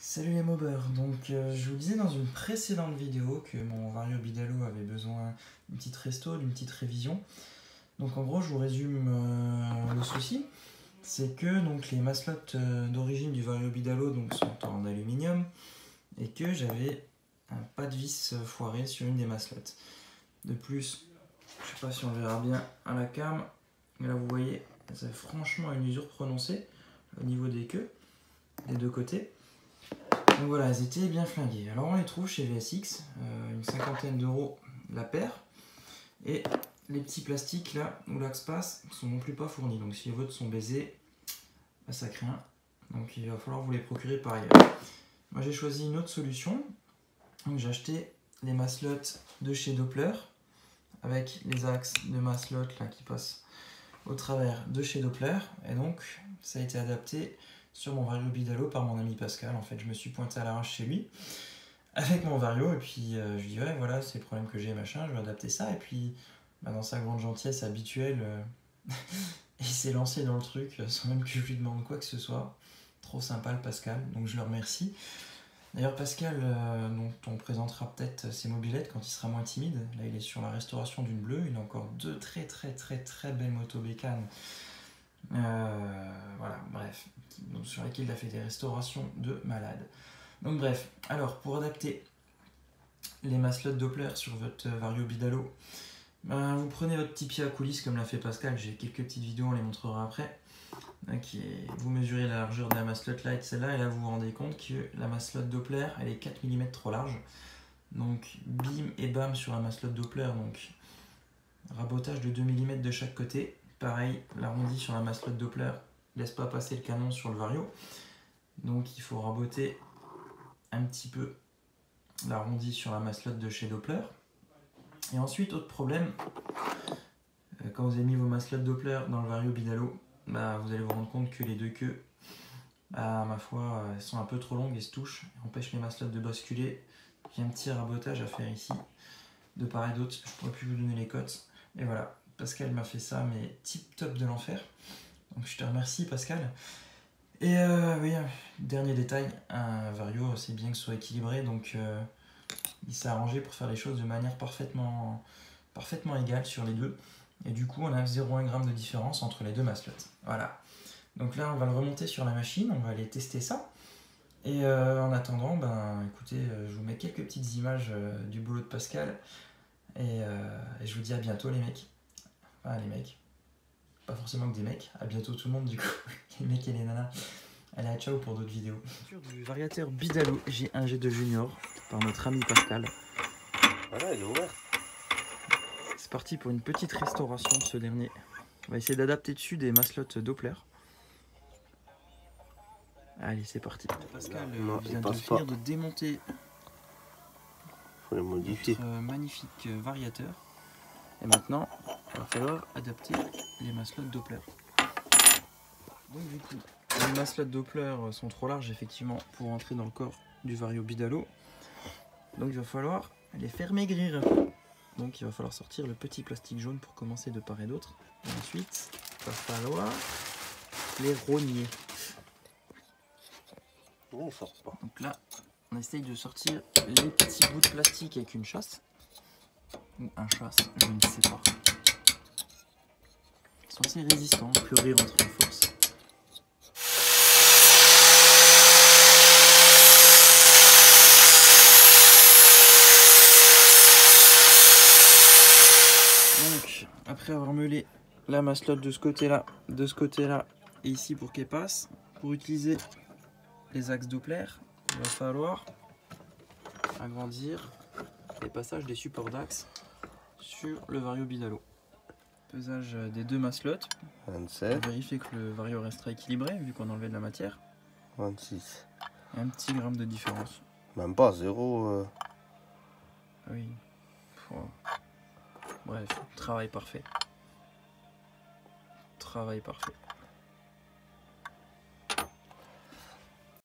Salut les mobbers, donc je vous disais dans une précédente vidéo que mon Vario Bidalo avait besoin d'une petite resto, d'une petite révision. Donc en gros je vous résume le souci, c'est que donc, les maslottes d'origine du Vario Bidalo donc, sont en aluminium et que j'avais un pas de vis foiré sur une des maslottes. De plus, je sais pas si on verra bien à la cam, mais là vous voyez, ça a franchement une usure prononcée au niveau des queues, des deux côtés. Donc voilà, elles étaient bien flinguées. Alors on les trouve chez VSX, une cinquantaine d'euros la paire. Et les petits plastiques là où l'axe passe sont non plus pas fournis. Donc si les vôtres sont baisés, bah, ça craint. Donc il va falloir vous les procurer par ailleurs. Moi j'ai choisi une autre solution. Donc j'ai acheté les maslottes de chez Doppler avec les axes de maslottes là qui passent au travers de chez Doppler. Et donc ça a été adapté sur mon Vario Bidalo par mon ami Pascal. En fait, je me suis pointé à l'arrache chez lui avec mon Vario et puis je lui dis ouais voilà c'est le problème que j'ai machin, je vais adapter ça et puis bah, dans sa grande gentillesse habituelle il s'est lancé dans le truc sans même que je lui demande quoi que ce soit. Trop sympa le Pascal, donc je le remercie. D'ailleurs Pascal, dont on présentera peut-être ses mobilettes quand il sera moins timide. Là il est sur la restauration d'une bleue, il a encore deux très belles motos bécanes. Voilà, bref, donc, sur lesquels il a fait des restaurations de malade. Donc bref, alors pour adapter les maslottes Doppler sur votre Vario Bidalo, ben, vous prenez votre petit pied à coulisses comme l'a fait Pascal, j'ai quelques petites vidéos, on les montrera après. Vous mesurez la largeur de la maslotte light, celle-là, et là vous vous rendez compte que la maslotte Doppler, elle est 4 mm trop large. Donc bim et bam sur la maslotte Doppler, donc rabotage de 2 mm de chaque côté. Pareil, l'arrondi sur la maslotte Doppler laisse pas passer le canon sur le Vario. Donc il faut raboter un petit peu l'arrondi sur la maslotte de chez Doppler. Et ensuite, autre problème, quand vous avez mis vos maslottes Doppler dans le Vario Bidalo, bah, vous allez vous rendre compte que les deux queues, bah, ma foi, elles sont un peu trop longues et se touchent, empêchent les maslottes de basculer. J'ai un petit rabotage à faire ici, de part et d'autre, je pourrais plus vous donner les cotes. Et voilà, Pascal m'a fait ça, mais tip top de l'enfer. Donc je te remercie Pascal. Et oui, dernier détail, un Vario c'est bien que ce soit équilibré, donc il s'est arrangé pour faire les choses de manière parfaitement égale sur les deux. Et du coup on a 0,1 g de différence entre les deux maslottes. Voilà. Donc là on va le remonter sur la machine, on va aller tester ça. Et en attendant, ben écoutez, je vous mets quelques petites images du boulot de Pascal. Et je vous dis à bientôt les mecs. Enfin les mecs. Pas forcément que des mecs, à bientôt tout le monde du coup, les mecs et les nanas. Allez, ciao pour d'autres vidéos. Du variateur Bidalo G1G2 Junior par notre ami Pascal. Voilà, il est ouvert. C'est parti pour une petite restauration de ce dernier. On va essayer d'adapter dessus des maslottes Doppler. Allez, c'est parti. Pascal vient de finir de démonter faut les modifier. notre magnifique variateur. Et maintenant, il va falloir adapter les maslottes Doppler. Donc du coup, les maslottes Doppler sont trop larges effectivement pour entrer dans le corps du Vario Bidalo. Donc il va falloir les faire maigrir. Donc il va falloir sortir le petit plastique jaune pour commencer de part et d'autre. Et ensuite, il va falloir les rogner. Non, il sort pas. Donc là, on essaye de sortir les petits bouts de plastique avec une chasse. Ou un chasse, je ne sais pas. Ils sont assez résistants, plus rire entre en force. Donc, après avoir meulé la maslotte de ce côté-là, et ici pour qu'elle passe, pour utiliser les axes Doppler, il va falloir agrandir les passages des supports d'axe sur le Vario Bidalo. Pesage des deux maslottes. 27. Vérifier que le Vario restera équilibré vu qu'on a enlevé de la matière. 26. Et un petit gramme de différence. Même pas, 0. Oui. Bref, travail parfait. Travail parfait.